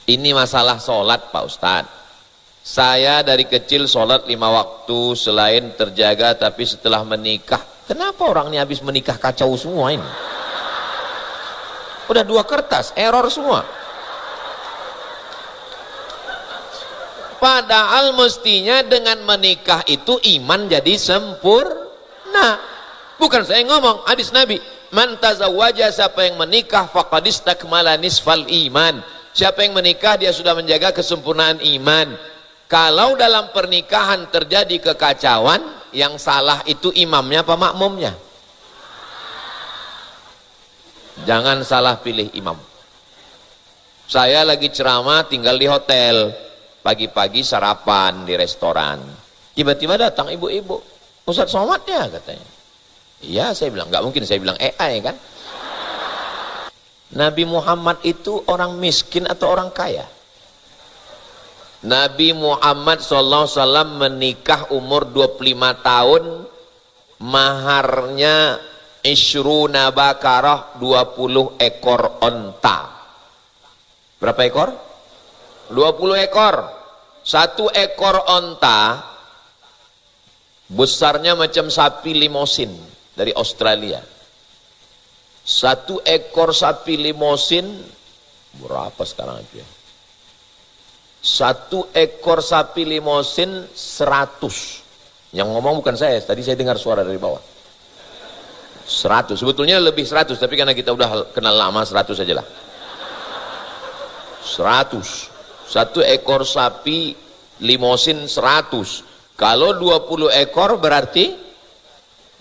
Ini masalah sholat Pak Ustadz. Saya dari kecil sholat 5 waktu selain terjaga, tapi setelah menikah, kenapa orang ini habis menikah kacau semua ini? Udah 2 kertas, error semua. Padahal mestinya dengan menikah itu iman jadi sempurna. Bukan saya ngomong, hadis Nabi, man tazawwaja, siapa yang menikah faqad istakmala nisfal iman. Siapa yang menikah dia sudah menjaga kesempurnaan iman. Kalau dalam pernikahan terjadi kekacauan, yang salah itu imamnya apa makmumnya? Jangan salah pilih imam. Saya lagi ceramah tinggal di hotel, pagi-pagi sarapan di restoran, tiba-tiba datang ibu-ibu, Ustadz Somad ya katanya. Iya, saya bilang, nggak mungkin saya bilang AI kan. Nabi Muhammad itu orang miskin atau orang kaya? Nabi Muhammad SAW menikah umur 25 tahun, maharnya isyruna bakarah, 20 ekor onta. Berapa ekor? 20 ekor. 1 ekor onta besarnya macam sapi limosin dari Australia. 1 ekor sapi limosin berapa sekarang itu ya? 1 ekor sapi limosin 100. Yang ngomong bukan saya, tadi saya dengar suara dari bawah. 100, sebetulnya lebih 100, tapi karena kita udah kenal lama 100 aja lah. 100. 1 ekor sapi limosin 100. Kalau 20 ekor berarti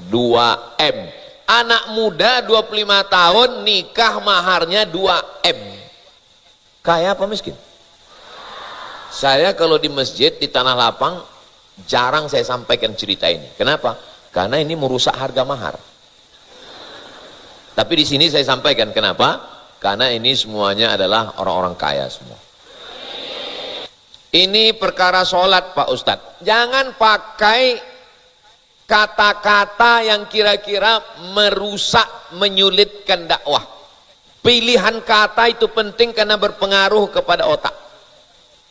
2M. Anak muda 25 tahun nikah maharnya 2M. Kaya apa miskin? Saya kalau di masjid di Tanah Lapang jarang saya sampaikan cerita ini. Kenapa? Karena ini merusak harga mahar. Tapi di sini saya sampaikan kenapa? Karena ini semuanya adalah orang-orang kaya semua. Ini perkara sholat Pak Ustadz. Jangan pakai kata-kata yang kira-kira merusak, menyulitkan dakwah. Pilihan kata itu penting karena berpengaruh kepada otak.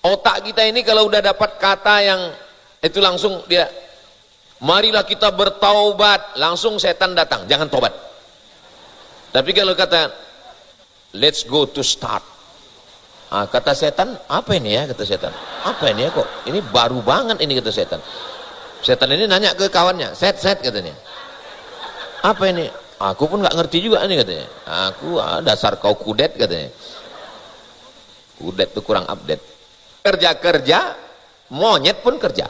Otak kita ini kalau udah dapat kata yang itu langsung dia, marilah kita bertaubat, langsung setan datang, jangan tobat. Tapi kalau kata let's go to start, kata setan, apa ini ya, kata setan, apa ini ya, kok ini baru banget ini, kata setan. Setan ini nanya ke kawannya, set katanya, apa ini? Aku pun nggak ngerti juga ini, katanya. Aku dasar kau kudet, katanya. Kudet tuh kurang update. Kerja monyet pun kerja.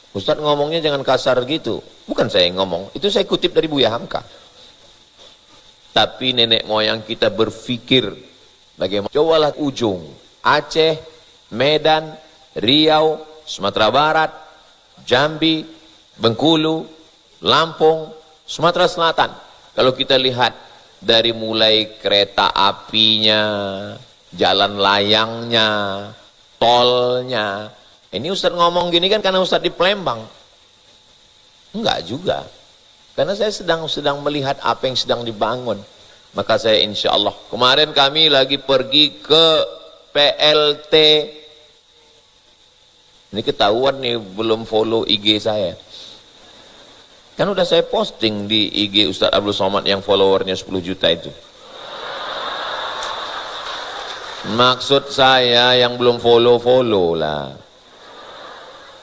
Ustadz ngomongnya jangan kasar gitu. Bukan saya yang ngomong, itu saya kutip dari Buya Hamka. Tapi nenek moyang kita berpikir bagaimana. Cobalah ujung Aceh, Medan, Riau, Sumatera Barat, Jambi, Bengkulu, Lampung, Sumatera Selatan. Kalau kita lihat dari mulai kereta apinya, jalan layangnya, tolnya. Ini Ustadz ngomong gini kan karena Ustadz di Palembang. Enggak juga. Karena saya sedang melihat apa yang sedang dibangun. Maka saya insya Allah, kemarin kami lagi pergi ke PLT. Ini ketahuan nih belum follow IG saya. Kan udah saya posting di IG Ustadz Abdul Somad yang followernya 10 juta itu. Maksud saya yang belum follow lah.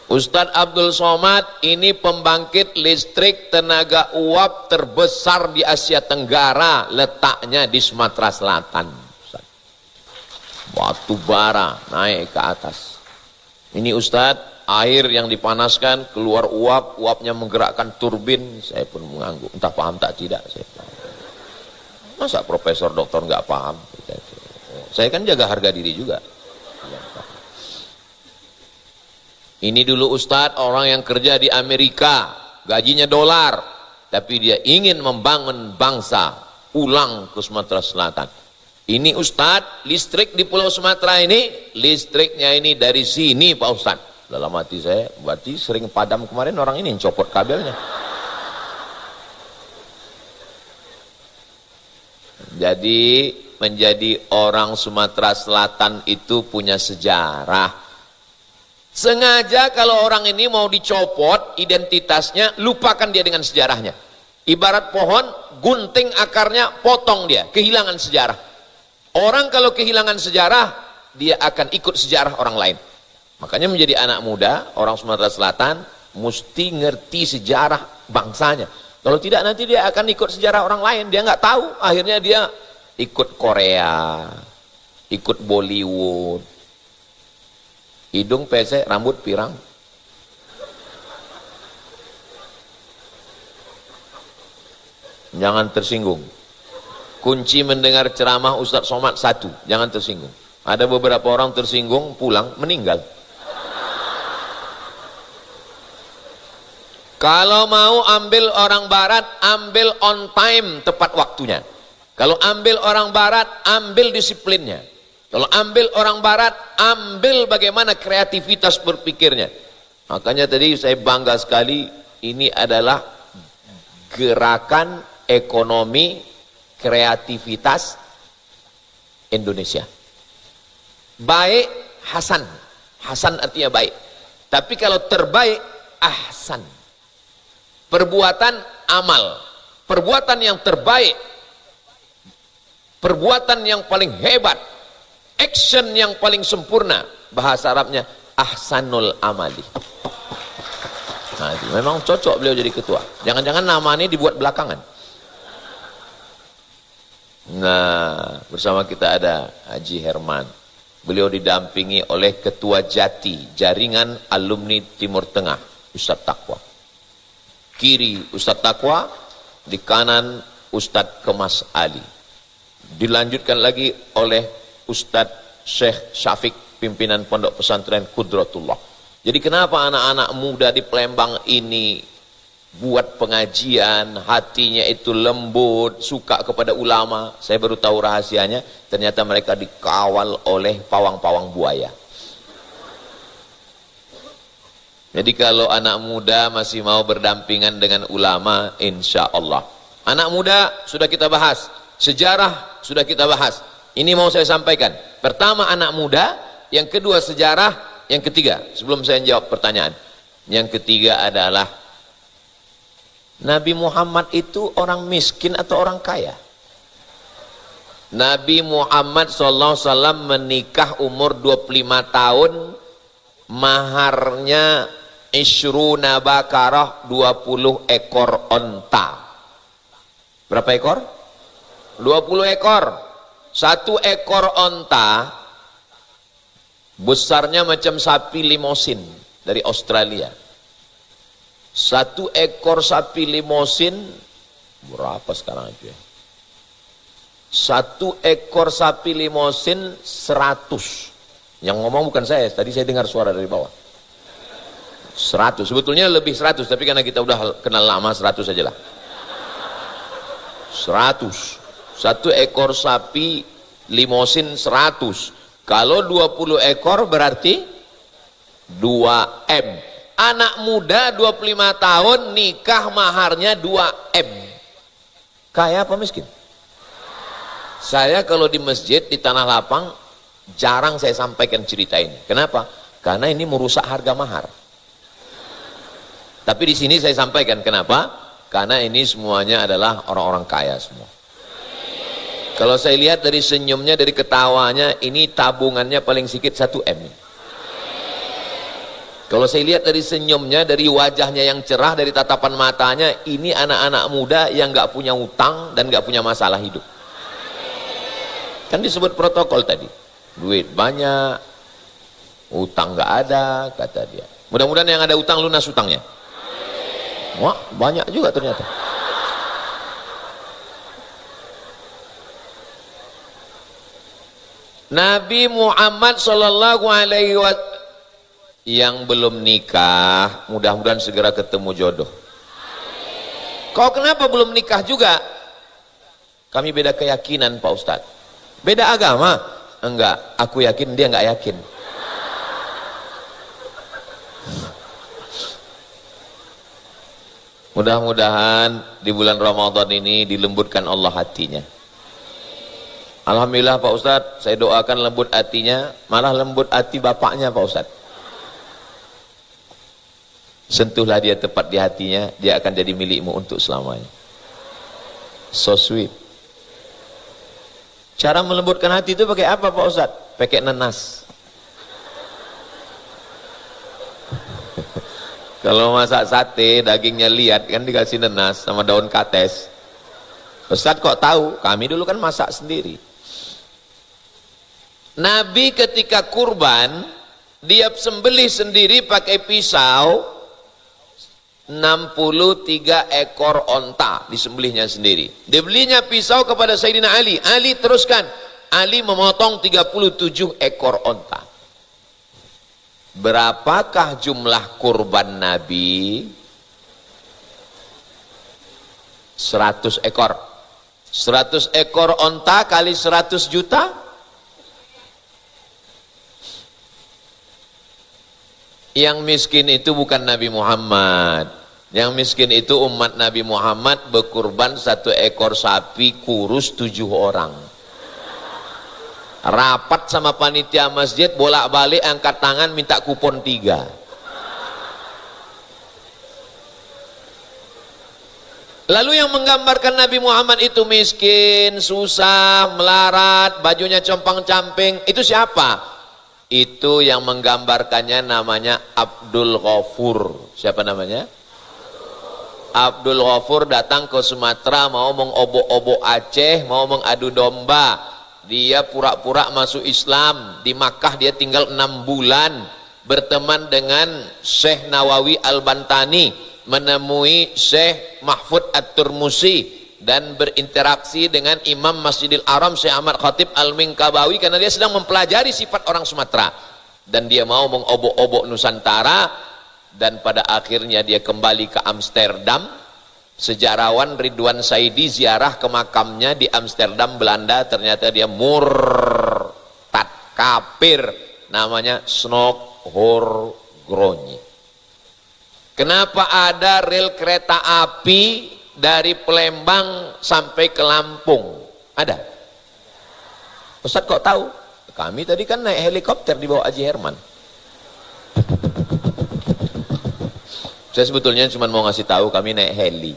Ustadz Abdul Somad ini pembangkit listrik tenaga uap terbesar di Asia Tenggara, letaknya di Sumatera Selatan. Batu bara naik ke atas. Ini Ustadz, air yang dipanaskan keluar uap, uapnya menggerakkan turbin. Saya pun mengangguk, entah paham tak tidak. Saya masa profesor doktor nggak paham? Saya kan jaga harga diri juga. Ini dulu Ustadz orang yang kerja di Amerika, gajinya dolar, tapi dia ingin membangun bangsa, pulang ke Sumatera Selatan. Ini Ustadz, listrik di Pulau Sumatera ini, listriknya ini dari sini Pak Ustadz. Dalam hati saya, berarti sering padam kemarin orang ini yang copot kabelnya. Jadi menjadi orang Sumatera Selatan itu punya sejarah. Sengaja kalau orang ini mau dicopot identitasnya, lupakan dia dengan sejarahnya. Ibarat pohon, gunting akarnya, potong dia, kehilangan sejarah. Orang kalau kehilangan sejarah, dia akan ikut sejarah orang lain. Makanya menjadi anak muda, orang Sumatera Selatan, mesti ngerti sejarah bangsanya. Kalau tidak nanti dia akan ikut sejarah orang lain, dia nggak tahu, akhirnya dia ikut Korea, ikut Bollywood, hidung pesek, rambut pirang. Jangan tersinggung. Kunci mendengar ceramah Ustadz Somad satu, jangan tersinggung. Ada beberapa orang tersinggung, pulang, meninggal. Kalau mau ambil orang barat, ambil on time, tepat waktunya. Kalau ambil orang barat, ambil disiplinnya. Kalau ambil orang barat, ambil bagaimana kreativitas berpikirnya. Makanya tadi saya bangga sekali, ini adalah gerakan ekonomi kreativitas Indonesia. Baik, Hasan. Hasan artinya baik. Tapi kalau terbaik, ahsan. Perbuatan amal, perbuatan yang terbaik, perbuatan yang paling hebat, action yang paling sempurna, bahasa Arabnya ahsanul amali. Nah, itu memang cocok beliau jadi ketua. Jangan-jangan nama ini dibuat belakangan. Nah, bersama kita ada Haji Herman. Beliau didampingi oleh Ketua Jati, Jaringan Alumni Timur Tengah, Ustadz Taqwa. Kiri Ustadz Taqwa, di kanan Ustadz Kemas Ali. Dilanjutkan lagi oleh Ustadz Syekh Syafiq, pimpinan Pondok Pesantren Qudratullah. Jadi kenapa anak-anak muda di Palembang ini buat pengajian, hatinya itu lembut, suka kepada ulama? Saya baru tahu rahasianya, ternyata mereka dikawal oleh pawang-pawang buaya. Jadi kalau anak muda masih mau berdampingan dengan ulama, insya Allah. Anak muda sudah kita bahas, sejarah sudah kita bahas. Ini mau saya sampaikan. Pertama anak muda, yang kedua sejarah, yang ketiga, sebelum saya jawab pertanyaan, yang ketiga adalah Nabi Muhammad itu orang miskin atau orang kaya? Nabi Muhammad SAW menikah umur 25 tahun, maharnya Ishruna bakarah, 20 ekor onta. Berapa ekor? 20 ekor. Satu ekor onta besarnya macam sapi limosin dari Australia. Satu ekor sapi limosin berapa sekarang aja? Satu ekor sapi limosin 100. Yang ngomong bukan saya, tadi saya dengar suara dari bawah. 100, sebetulnya lebih 100, tapi karena kita udah kenal lama 100 saja lah. 100. Satu ekor sapi limosin 100. Kalau 20 ekor berarti 2M. Anak muda 25 tahun nikah maharnya 2M. Kaya apa miskin? Saya kalau di masjid di Tanah Lapang jarang saya sampaikan cerita ini. Kenapa? Karena ini merusak harga mahar. Tapi di sini saya sampaikan kenapa? Karena ini semuanya adalah orang-orang kaya semua. Kalau saya lihat dari senyumnya, dari ketawanya, ini tabungannya paling sedikit 1M. Kalau saya lihat dari senyumnya, dari wajahnya yang cerah, dari tatapan matanya, ini anak-anak muda yang gak punya utang dan gak punya masalah hidup. Kan disebut protokol tadi. Duit banyak, utang gak ada, kata dia. Mudah-mudahan yang ada utang lunas utangnya. Wah, banyak juga ternyata. Nabi Muhammad sallallahu alaihi wasallam yang belum nikah, mudah-mudahan segera ketemu jodoh. Kau kenapa belum nikah juga? Kami beda keyakinan Pak Ustadz. Beda agama? Enggak, aku yakin dia enggak yakin. Mudah-mudahan di bulan Ramadan ini dilembutkan Allah hatinya. Alhamdulillah Pak Ustadz, saya doakan lembut hatinya, malah lembut hati bapaknya Pak Ustadz. Sentuhlah dia tepat di hatinya, dia akan jadi milikmu untuk selamanya. So sweet. Cara melembutkan hati itu pakai apa Pak Ustadz? Pakai nanas. Kalau masak sate, dagingnya liat kan dikasih nanas sama daun kates. Ustadz kok tahu? Kami dulu kan masak sendiri. Nabi ketika kurban, dia sembelih sendiri pakai pisau, 63 ekor onta disembelihnya sendiri. Dibelinya pisau kepada Sayyidina Ali. Ali teruskan. Ali memotong 37 ekor onta. Berapakah jumlah kurban Nabi? 100 ekor. 100 ekor onta kali 100 juta. Yang miskin itu bukan Nabi Muhammad. Yang miskin itu umat Nabi Muhammad berkurban 1 ekor sapi kurus 7 orang. Rapat sama panitia masjid, bolak-balik angkat tangan minta kupon 3. Lalu yang menggambarkan Nabi Muhammad itu miskin, susah, melarat, bajunya compang-camping, itu siapa? Itu yang menggambarkannya namanya Abdul Ghafur. Siapa namanya? Abdul Ghafur datang ke Sumatera mau mengobok-obok Aceh, mau mengadu domba. Dia pura-pura masuk Islam. Di Makkah dia tinggal 6 bulan, berteman dengan Syekh Nawawi Al-Bantani, menemui Syekh Mahfud At-Turmusi, dan berinteraksi dengan Imam Masjidil Haram Syekh Ahmad Khatib Al-Minkabawi, karena dia sedang mempelajari sifat orang Sumatera dan dia mau mengobok-obok Nusantara. Dan pada akhirnya dia kembali ke Amsterdam. Sejarawan Ridwan Saidi ziarah ke makamnya di Amsterdam, Belanda. Ternyata dia murtad, kafir, namanya Snok Horgronje. Kenapa ada rel kereta api dari Palembang sampai ke Lampung? Ada. Ustadz kok tahu? Kami tadi kan naik helikopter di bawah Haji Herman. Saya sebetulnya cuma mau ngasih tahu kami naik heli.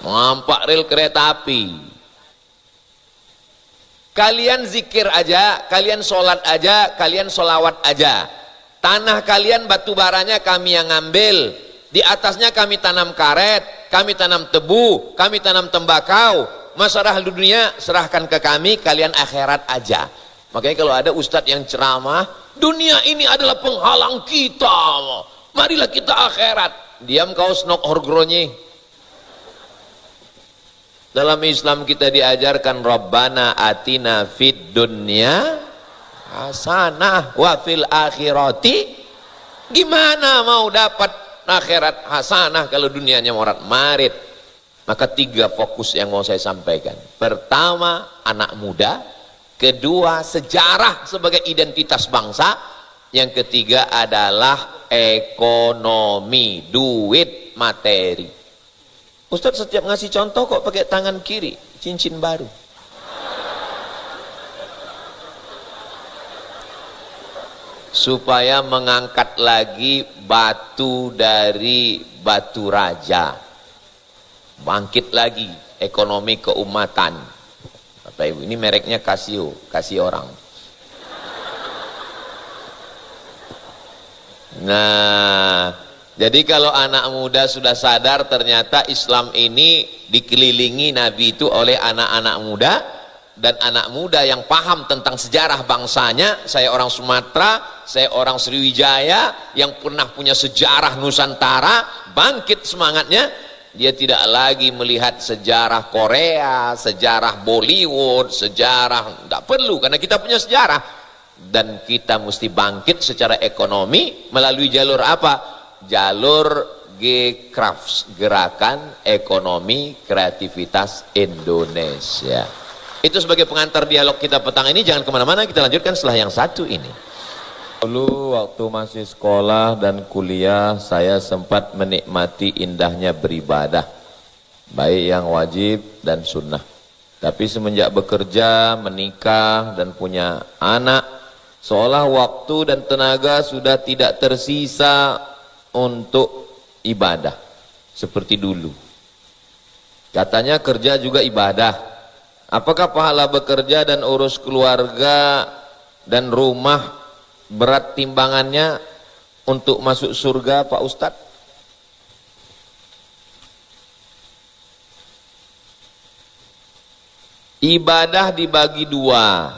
Nampak rel kereta api. Kalian zikir aja, kalian sholat aja, kalian sholawat aja. Tanah kalian batu baranya kami yang ngambil. Di atasnya kami tanam karet, kami tanam tebu, kami tanam tembakau. Masalah dunia serahkan ke kami, kalian akhirat aja. Makanya kalau ada ustadz yang ceramah, dunia ini adalah penghalang kita, marilah kita akhirat. Diam kau Snok Horgronje. Dalam Islam kita diajarkan Rabbana atina fid dunya hasanah wa fil akhirati. Gimana mau dapat akhirat hasanah kalau dunianya morat marit? Maka 3 fokus yang mau saya sampaikan. Pertama, anak muda. Kedua, sejarah sebagai identitas bangsa. Yang ketiga adalah ekonomi, duit, materi. Ustadz setiap ngasih contoh kok pakai tangan kiri, cincin baru. Supaya mengangkat lagi batu dari batu raja. Bangkit lagi ekonomi keumatan. Bapak Ibu, ini mereknya Casio, kasih orang. Nah, jadi kalau anak muda sudah sadar ternyata Islam ini dikelilingi Nabi itu oleh anak-anak muda, dan anak muda yang paham tentang sejarah bangsanya. Saya orang Sumatera, saya orang Sriwijaya yang pernah punya sejarah Nusantara, bangkit semangatnya. Dia tidak lagi melihat sejarah Korea, sejarah Bollywood, sejarah, nggak perlu karena kita punya sejarah. Dan kita mesti bangkit secara ekonomi melalui jalur apa? Jalur G-Crafts, Gerakan Ekonomi Kreativitas Indonesia. Itu sebagai pengantar dialog kita petang ini. Jangan kemana-mana, kita lanjutkan setelah yang satu ini. Dulu waktu masih sekolah dan kuliah, saya sempat menikmati indahnya beribadah. baik yang wajib dan sunnah. Tapi semenjak bekerja, menikah dan punya anak, seolah waktu dan tenaga sudah tidak tersisa untuk ibadah seperti dulu. Katanya kerja juga ibadah. Apakah pahala bekerja dan urus keluarga dan rumah berat timbangannya untuk masuk surga, Pak Ustadz? Ibadah dibagi dua.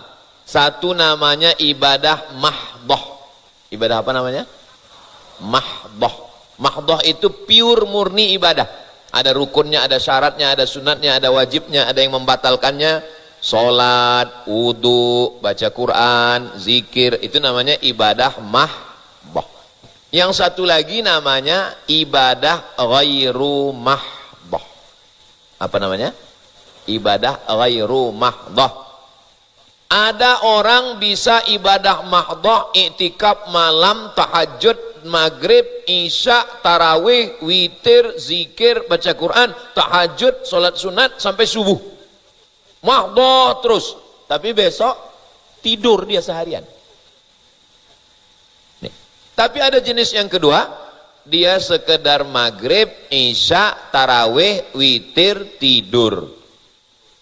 Satu namanya ibadah mahdhah. Ibadah apa namanya? Mahdhah. Mahdhah itu pure murni ibadah. Ada rukunnya, ada syaratnya, ada sunatnya, ada wajibnya, ada yang membatalkannya. Salat, wudu, baca Quran, zikir, itu namanya ibadah mahdhah. Yang satu lagi namanya ibadah ghairu mahdhah. Apa namanya? Ibadah ghairu mahdhah. Ada orang bisa ibadah mahdhah, iktikaf malam, tahajud, maghrib, isya, tarawih, witir, zikir, baca Quran, tahajud, sholat sunat sampai subuh. Mahdhah terus. Tapi besok tidur dia seharian. Nih. Tapi ada jenis yang kedua, dia sekedar maghrib, isya, tarawih, witir, tidur.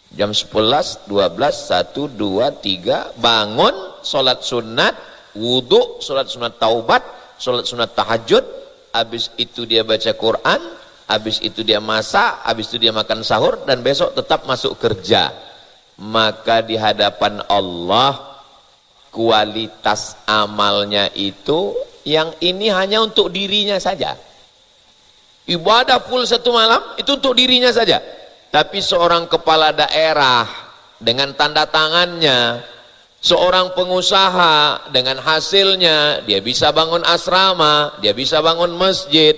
Jam 11, 12, 1, 2, 3 bangun, sholat sunat, wudhu, sholat sunat taubat, sholat sunat tahajud, habis itu dia baca Quran, habis itu dia masak, habis itu dia makan sahur, dan besok tetap masuk kerja. Maka di hadapan Allah kualitas amalnya itu yang ini hanya untuk dirinya saja. Ibadah full satu malam itu untuk dirinya saja. Tapi seorang kepala daerah dengan tanda tangannya, seorang pengusaha dengan hasilnya, dia bisa bangun asrama, dia bisa bangun masjid.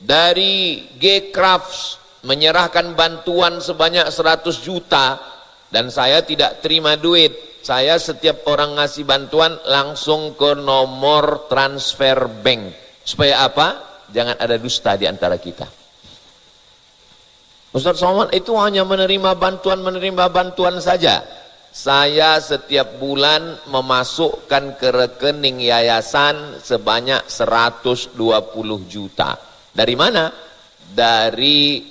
Dari G-Crafts menyerahkan bantuan sebanyak 100 juta, dan saya tidak terima duit. Saya setiap orang ngasih bantuan langsung ke nomor transfer bank. Supaya apa? Jangan ada dusta di antara kita. Ustaz Somad itu hanya menerima bantuan saja. Saya setiap bulan memasukkan ke rekening yayasan sebanyak 120 juta. Dari mana? Dari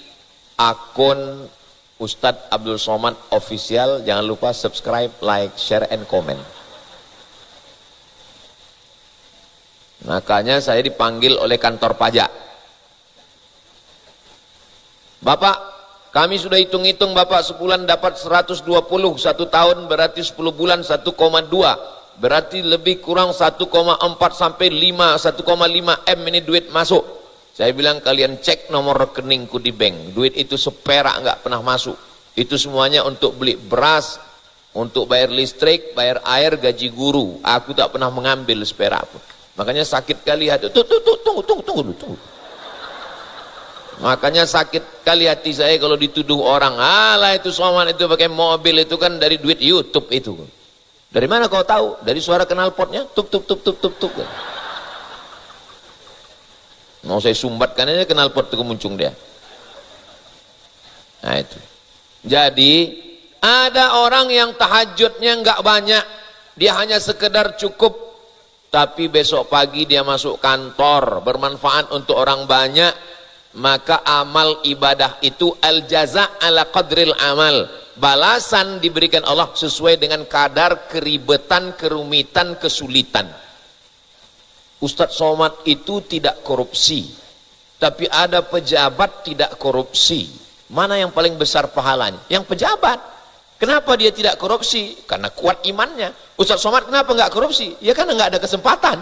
akun Ustadz Abdul Somad Official. Jangan lupa subscribe, like, share, and comment. Makanya saya dipanggil oleh kantor pajak. Bapak, kami sudah hitung-hitung Bapak sebulan dapat 120, satu tahun berarti 10 bulan 1,2, berarti lebih kurang 1,4 sampai 5, 1,5 M ini duit masuk. Saya bilang kalian cek nomor rekeningku di bank, duit itu seperak nggak pernah masuk. Itu semuanya untuk beli beras, untuk bayar listrik, bayar air, gaji guru. Aku tak pernah mengambil seperak pun. Makanya sakit kali hati. Tunggu. Makanya sakit kali hati saya kalau dituduh orang, alah itu Somad itu pakai mobil itu kan dari duit YouTube itu. Dari mana kau tahu? Dari suara knalpotnya, tup. Mau saya sumbatkan aja knalpot itu kemuncung dia. Nah itu. Jadi ada orang yang tahajudnya nggak banyak, dia hanya sekedar cukup, tapi besok pagi dia masuk kantor, bermanfaat untuk orang banyak. Maka amal ibadah itu al-jaza ala qadril amal, balasan diberikan Allah sesuai dengan kadar keribetan, kerumitan, kesulitan. Ustadz Somad itu tidak korupsi, tapi ada pejabat tidak korupsi. Mana yang paling besar pahalanya? Yang pejabat. Kenapa dia tidak korupsi? Karena kuat imannya. Ustadz Somad kenapa nggak korupsi? Ya karena nggak ada kesempatan.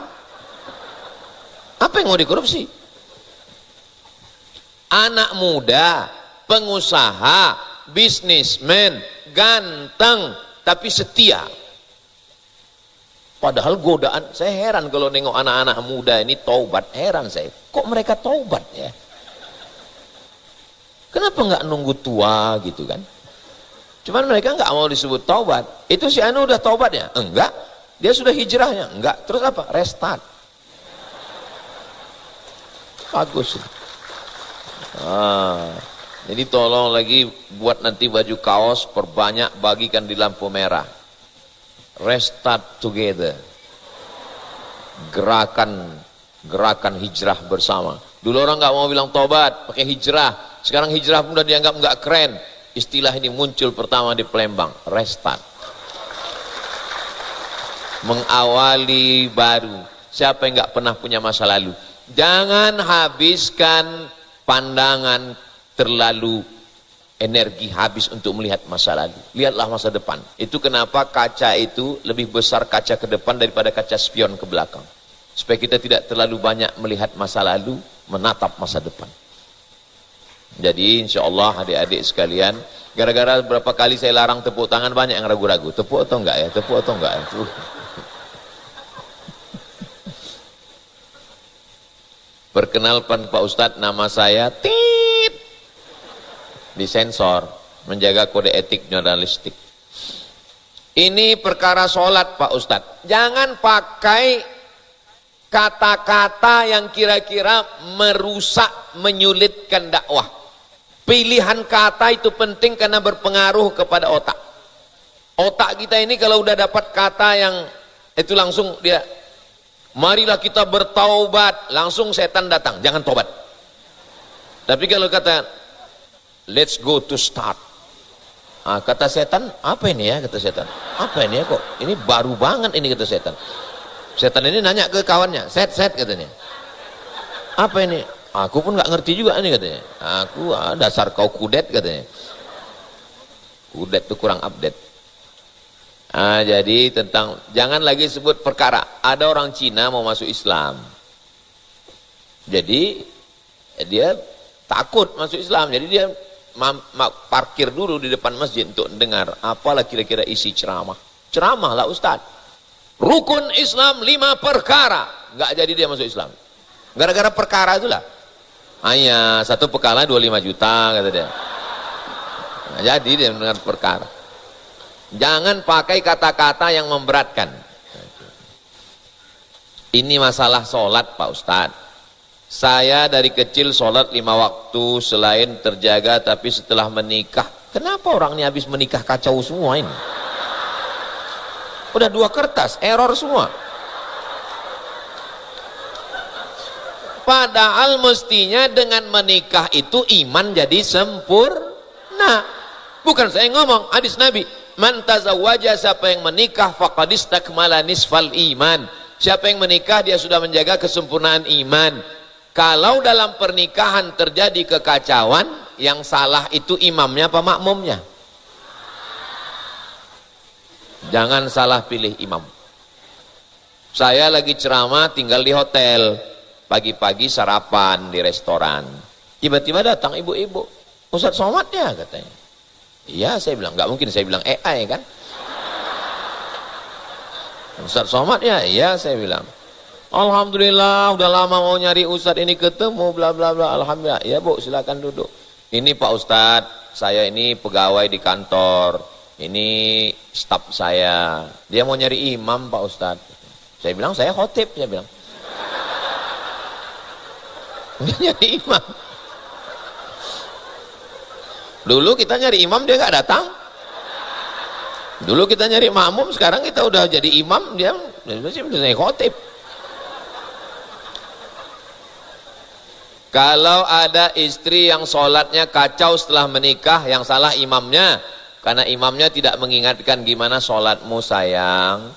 Apa yang mau dikorupsi? Anak muda, pengusaha, bisnismen, ganteng, tapi setia. Padahal godaan, saya heran kalau nengok anak-anak muda ini taubat, heran saya. Kok mereka taubat ya? Kenapa nggak nunggu tua gitu kan? Cuman mereka nggak mau disebut taubat. Itu si Anu udah taubat ya? Enggak. Dia sudah hijrahnya? Enggak. Terus apa? Restart. Bagus. Jadi tolong lagi buat nanti baju kaos, perbanyak, bagikan di lampu merah. Restart together. Gerakan hijrah bersama. Dulu orang nggak mau bilang tobat, pakai hijrah. Sekarang hijrah pun udah dianggap nggak keren. Istilah ini muncul pertama di Palembang, restart. Mengawali baru. Siapa yang nggak pernah punya masa lalu? Jangan habiskan pandangan terlalu energi habis untuk melihat masa lalu. Lihatlah masa depan. Itu kenapa kaca itu lebih besar kaca ke depan daripada kaca spion ke belakang. Supaya kita tidak terlalu banyak melihat masa lalu, menatap masa depan. Jadi insya Allah adik-adik sekalian, gara-gara berapa kali saya larang tepuk tangan, banyak yang ragu-ragu. Tepuk atau enggak ya? Tepuk atau enggak ya? Perkenalkan Pak Ustadz, nama saya Tit. Disensor, menjaga kode etik jurnalistik. Ini perkara sholat Pak Ustadz. Jangan pakai kata-kata yang kira-kira merusak, menyulitkan dakwah. Pilihan kata itu penting karena berpengaruh kepada otak. Otak kita ini kalau udah dapat kata yang itu langsung dia, marilah kita bertaubat, langsung setan datang, jangan tobat. Tapi kalau kata let's go to start, kata setan, apa ini ya, kata setan, apa ini ya, kok ini baru banget ini, kata setan. Setan ini nanya ke kawannya, set katanya, apa ini, aku pun nggak ngerti juga ini, katanya. Aku dasar kau kudet, katanya. Kudet itu kurang update. Jadi tentang, jangan lagi sebut perkara. Ada orang Cina mau masuk Islam, jadi dia takut masuk Islam, jadi dia parkir dulu di depan masjid untuk dengar apalah kira-kira isi ceramah. Ceramah lah Ustadz, rukun Islam 5 perkara, nggak jadi dia masuk Islam. Gara-gara perkara itulah. Hanya 1 perkara 25 juta, kata dia. Nah, jadi dia mendengar perkara. Jangan pakai kata-kata yang memberatkan. Ini masalah sholat Pak Ustadz. Saya dari kecil sholat 5 waktu selain terjaga, tapi setelah menikah, kenapa orang ini habis menikah kacau semua ini? Udah 2 kertas, error semua. Padahal mestinya dengan menikah itu iman jadi sempurna. Bukan saya ngomong, hadis Nabi, man tazawwaja, siapa yang menikah faqad istakmala nisfal iman. Siapa yang menikah dia sudah menjaga kesempurnaan iman. Kalau dalam pernikahan terjadi kekacauan, yang salah itu imamnya apa makmumnya? Jangan salah pilih imam. Saya lagi ceramah tinggal di hotel, pagi-pagi sarapan di restoran, tiba-tiba datang ibu-ibu, Ustadz Somad ya, katanya. Iya, saya bilang, nggak mungkin saya bilang AI kan. Ustadz Somad ya, iya saya bilang. Alhamdulillah, udah lama mau nyari Ustadz ini ketemu, bla bla bla. Alhamdulillah, ya Bu, silakan duduk. Ini Pak Ustadz, saya ini pegawai di kantor, ini staf saya, dia mau nyari imam Pak Ustadz. Saya bilang saya khotib, saya bilang. Dia nyari imam. Dulu kita nyari imam dia nggak datang. Dulu kita nyari makmum, sekarang kita udah jadi imam, dia masih khotib. Kalau ada istri yang sholatnya kacau setelah menikah, yang salah imamnya. Karena imamnya tidak mengingatkan gimana sholatmu sayang.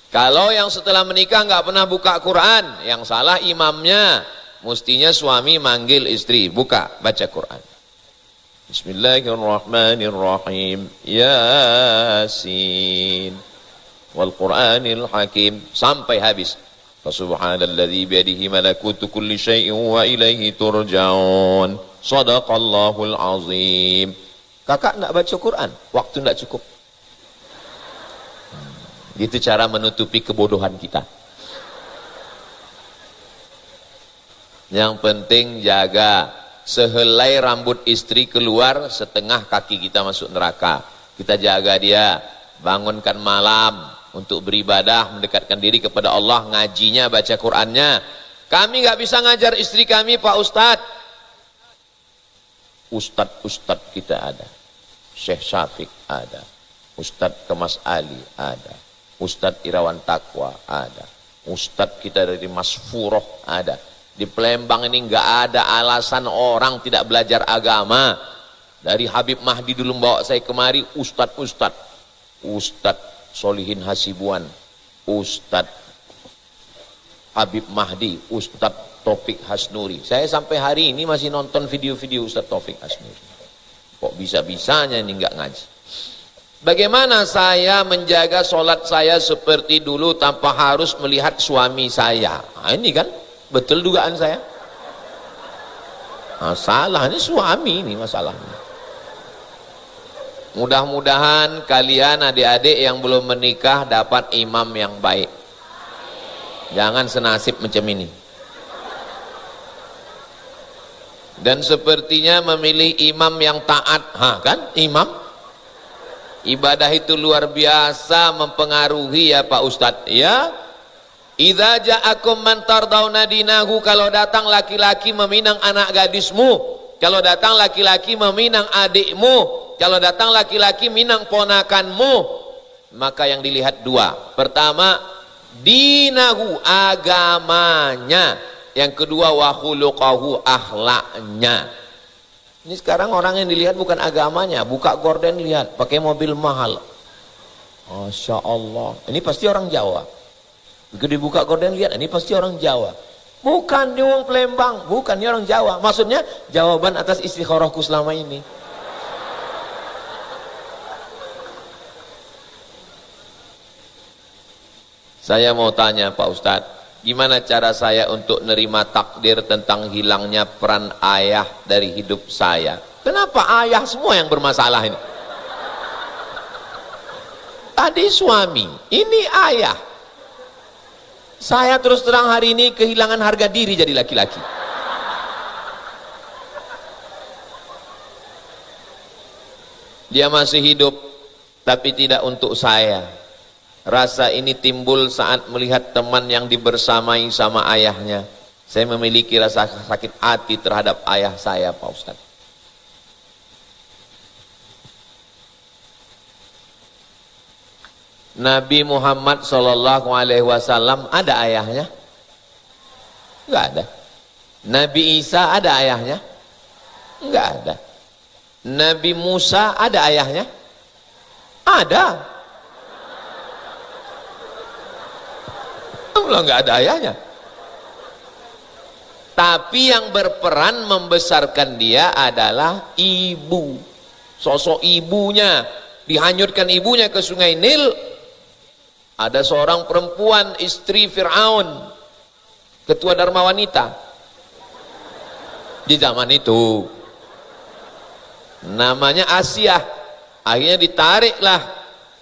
Kalau yang setelah menikah nggak pernah buka Quran, yang salah imamnya. Mestinya suami manggil istri, buka, baca Quran. Bismillahirrahmanirrahim. Yasin wal Qur'anil Hakim, sampai habis. Fasubhanalladzi biyadihi malakutu kulli syai'in wa ilaihi turja'un. Shadaqallahul azim. Kakak enggak baca Quran, waktu enggak cukup. Itu cara menutupi kebodohan kita. Yang penting jaga, sehelai rambut istri keluar, setengah kaki kita masuk neraka. Kita jaga dia, bangunkan malam untuk beribadah, mendekatkan diri kepada Allah, ngajinya, baca Qurannya. Kami nggak bisa ngajar istri kami Pak Ustadz. Ustadz kita ada, Syekh Syafiq ada, Ustadz Kemas Ali ada, Ustadz Irawan Takwa ada, Ustadz kita dari Mas Furoh ada. Di Palembang ini nggak ada alasan orang tidak belajar agama. Dari Habib Mahdi dulu bawa saya kemari, Ustadz Solihin Hasibuan, Ustadz Habib Mahdi, Ustadz Taufik Hasnuri. Saya sampai hari ini masih nonton video-video Ustadz Taufik Hasnuri. Kok bisa-bisanya ini nggak ngaji? Bagaimana saya menjaga sholat saya seperti dulu tanpa harus melihat suami saya? Nah, ini kan betul dugaan saya. Masalahnya suami ini masalahnya. Mudah-mudahan kalian adik-adik yang belum menikah dapat imam yang baik. Jangan senasib macam ini. Dan sepertinya memilih imam yang taat. Kan imam? Ibadah itu luar biasa mempengaruhi ya Pak Ustadz. Ya. Idza ja'akum man tardawna dinahu, kalau datang laki-laki meminang anak gadismu, kalau datang laki-laki meminang adikmu, kalau datang laki-laki minang ponakanmu, maka yang dilihat dua. Pertama, dinahu, agamanya. Yang kedua, wa khuluqahu, akhlaknya. Ini sekarang orang yang dilihat bukan agamanya, buka gorden lihat, pakai mobil mahal. Masya Allah, ini pasti orang Jawa. Begitu dibuka gorden lihat, ini pasti orang Jawa. Bukan di wong Palembang, bukan ini orang Jawa. Maksudnya jawaban atas istikharahku selama ini. Saya mau tanya Pak Ustadz, gimana cara saya untuk nerima takdir tentang hilangnya peran ayah dari hidup saya? Kenapa ayah semua yang bermasalah ini? Tadi suami, ini ayah. Saya terus terang hari ini kehilangan harga diri jadi laki-laki. Dia masih hidup, tapi tidak untuk saya. Rasa ini timbul saat melihat teman yang dibersamai sama ayahnya. Saya memiliki rasa sakit hati terhadap ayah saya, Pak Ustadz. Nabi Muhammad SAW ada ayahnya? Enggak ada. Nabi Isa ada ayahnya? Enggak ada. Nabi Musa ada ayahnya? Ada. Allah enggak ada ayahnya. Tapi yang berperan membesarkan dia adalah ibu. Sosok ibunya, dihanyutkan ibunya ke Sungai Nil. Ada seorang perempuan, istri Fir'aun, ketua Dharma Wanita di zaman itu, namanya Asia. Akhirnya ditariklah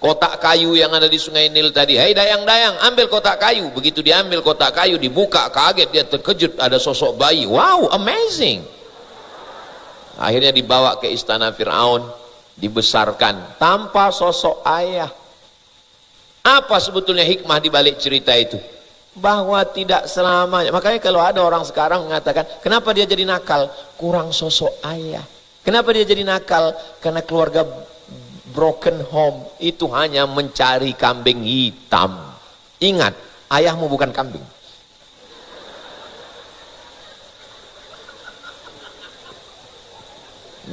kotak kayu yang ada di Sungai Nil tadi. Hei dayang-dayang, ambil kotak kayu. Begitu diambil kotak kayu, dibuka, kaget, dia terkejut, ada sosok bayi. Wow, amazing. Akhirnya dibawa ke istana Fir'aun, dibesarkan tanpa sosok ayah. Apa sebetulnya hikmah di balik cerita itu? Bahwa tidak selamanya. Makanya kalau ada orang sekarang mengatakan, kenapa dia jadi nakal? Kurang sosok ayah. Kenapa dia jadi nakal? Karena keluarga broken home itu hanya mencari kambing hitam. Ingat, ayahmu bukan kambing.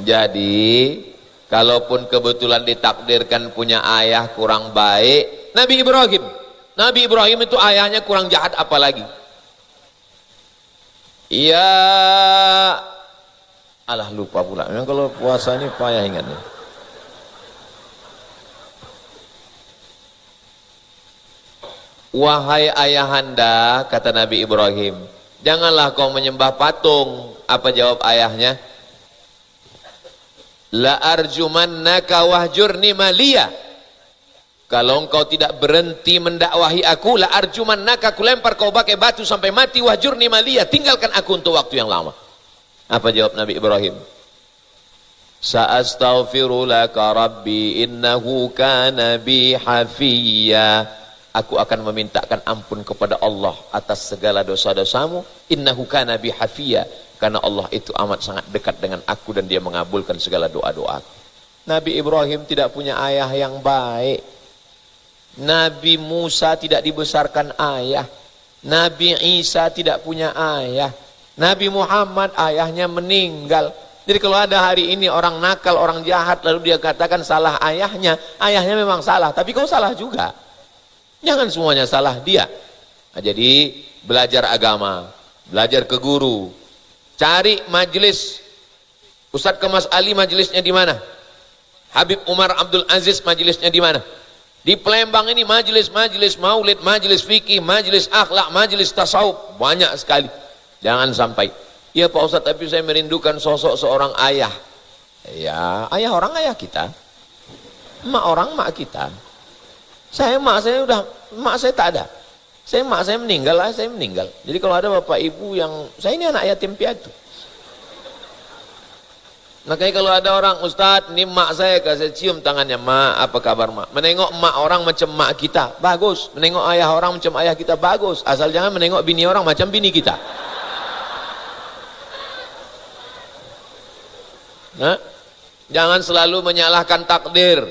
Jadi, kalaupun kebetulan ditakdirkan punya ayah kurang baik, Nabi Ibrahim itu ayahnya kurang jahat apalagi. Iya, alah lupa pula. Memang kalau puasa ini payah ingatnya. Wahai ayahanda, kata Nabi Ibrahim, janganlah kau menyembah patung. Apa jawab ayahnya? La arjumannaka wahjurni maliya. Kalau engkau tidak berhenti mendakwahi aku, la arjumannaka, aku lempar kau pakai batu sampai mati, wahjurni maliya, tinggalkan aku untuk waktu yang lama. Apa jawab Nabi Ibrahim? Sa'astaghfiru laka rabbi innahu kana bi hafiyya. Aku akan memintakan ampun kepada Allah atas segala dosa-dosamu. Innahu kana bi hafiyya. karena Allah itu amat sangat dekat dengan aku dan dia mengabulkan segala doa-doaku. Nabi Ibrahim tidak punya ayah yang baik. Nabi Musa tidak dibesarkan ayah. Nabi Isa tidak punya ayah. Nabi Muhammad ayahnya meninggal. Jadi kalau ada hari ini orang nakal, orang jahat, lalu dia katakan salah ayahnya, ayahnya memang salah, tapi kau salah juga. Jangan semuanya salah dia. Nah, jadi belajar agama, belajar ke guru, cari majelis. Ustadz Kemas Ali majelisnya di mana? Habib Umar Abdul Aziz majelisnya di mana? Di Palembang ini majelis-majelis maulid, majelis fikih, majelis akhlak, majelis tasawuf, banyak sekali. Jangan sampai, ya Pak Ustadz, tapi saya merindukan sosok seorang ayah. Ya, ayah orang ayah kita, emak orang emak kita. Emak saya tak ada. Emak saya meninggal, ayah saya meninggal. Jadi kalau ada bapak ibu yang, saya ini anak yatim piatu. Makanya kalau ada orang, Ustadz, ini emak saya cium tangannya, mak, apa kabar mak? Menengok emak orang macam emak kita, bagus. Menengok ayah orang macam ayah kita, bagus. Asal jangan menengok bini orang macam bini kita. Nah, jangan selalu menyalahkan takdir.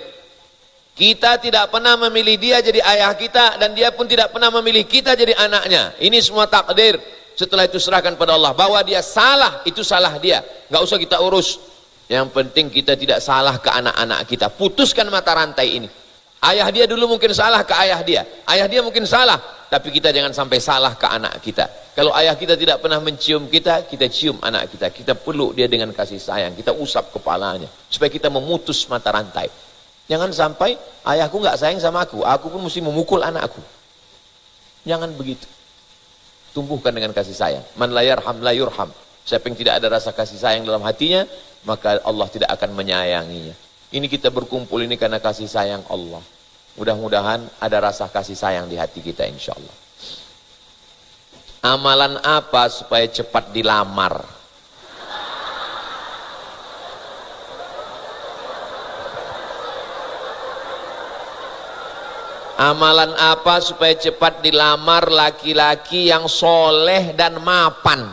Kita tidak pernah memilih dia jadi ayah kita, dan dia pun tidak pernah memilih kita jadi anaknya. Ini semua takdir. Setelah itu serahkan pada Allah. Bahwa dia salah, itu salah dia, nggak usah kita urus. Yang penting kita tidak salah ke anak-anak kita. Putuskan mata rantai ini. Ayah dia dulu mungkin salah ke ayah dia, ayah dia mungkin salah, tapi kita jangan sampai salah ke anak kita. Kalau ayah kita tidak pernah mencium kita, kita cium anak kita, kita peluk dia dengan kasih sayang, kita usap kepalanya, supaya kita memutus mata rantai. Jangan sampai ayahku nggak sayang sama aku pun mesti memukul anakku. Jangan begitu. Tumbuhkan dengan kasih sayang. Man la yarham la yurham. Siapa yang tidak ada rasa kasih sayang dalam hatinya, maka Allah tidak akan menyayanginya. Ini kita berkumpul ini karena kasih sayang Allah. Mudah-mudahan ada rasa kasih sayang di hati kita, insya Allah. Amalan apa supaya cepat dilamar? Amalan apa supaya cepat dilamar laki-laki yang soleh dan mapan?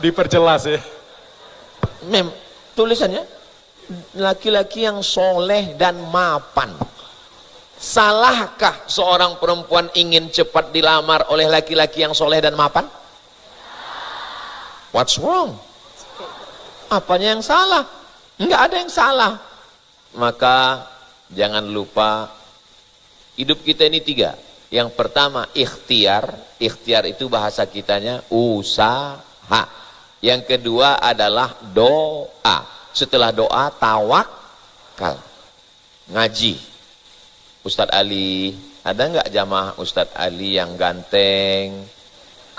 Diperjelas ya. Tulisannya laki-laki yang soleh dan mapan. Salahkah seorang perempuan ingin cepat dilamar oleh laki-laki yang soleh dan mapan? What's wrong? Apanya yang salah? Enggak ada yang salah. Maka jangan lupa, hidup kita ini 3. Yang pertama ikhtiar. Ikhtiar itu bahasa kitanya usaha. Yang kedua adalah doa. Setelah doa tawakal. Ngaji. Ustadz Ali, ada nggak jamaah Ustadz Ali yang ganteng,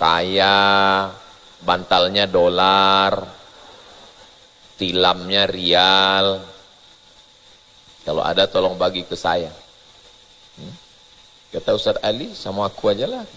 kaya, bantalnya dolar, tilamnya rial? Kalau ada tolong bagi ke saya. Kata Ustadz Ali, sama aku aja lah.